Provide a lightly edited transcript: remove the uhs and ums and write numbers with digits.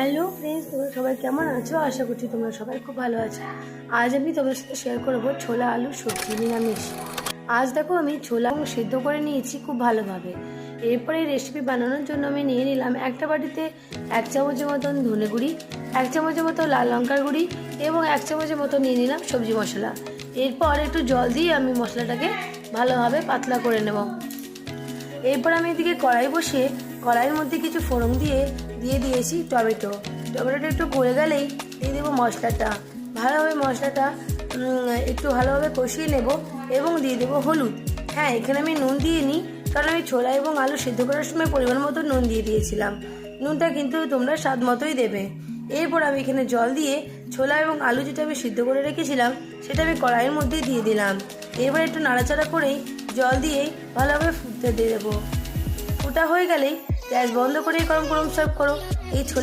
Hello friends, তোমরা সবাই কেমন আছো? আশা করছি তোমরা সবাই খুব ভালো আছো। আজ আমি তোমাদের সাথে শেয়ার করবো ছোলা আলু সবজি নিরামিষ। আজ দেখো আমি ছোলা সিদ্ধ করে নিয়েছি খুব ভালোভাবে। এরপরে এই রেসিপি বানানোর জন্য আমি নিয়ে নিলাম একটা বাটিতে 1 চামচের মতন ধনে গুঁড়ি, 1 চামচের মতো লাল লঙ্কার গুঁড়ি এবং 1 চামচের মতো নিয়ে নিলাম সবজি মশলা। এরপর একটু জল দিয়ে আমি মশলাটাকে ভালোভাবে পাতলা করে নেব। এরপর আমি এদিকে কড়াই বসিয়ে কড়াইয়ের মধ্যে কিছু ফোড়ন দিয়ে দিয়েছি টমেটোটা একটু গলে গেলেই দিয়ে দেবো মশলাটা। ভালোভাবে মশলাটা একটু ভালোভাবে কষিয়ে নেব এবং দিয়ে দেবো হলুদ। হ্যাঁ, এখানে আমি নুন দিয়ে নিই, কারণ আমি ছোলা এবং আলু সিদ্ধ করার সময় পরিমাণ মতো নুন দিয়ে দিয়েছিলাম। নুনটা কিন্তু তোমরা স্বাদ মতোই দেবে। এরপর আমি এখানে জল দিয়ে ছোলা এবং আলু যেটা আমি সিদ্ধ করে রেখেছিলাম সেটা আমি কড়াইয়ের মধ্যে দিয়ে দিলাম। এবার একটু নাড়াচাড়া করেই জল দিয়ে ভালোভাবে ফুটতে দিয়ে দেবো। ফুটা হয়ে গেলেই গ্যাস বন্ধ করে গরম গরম সার্ভ করো। এই ছোলা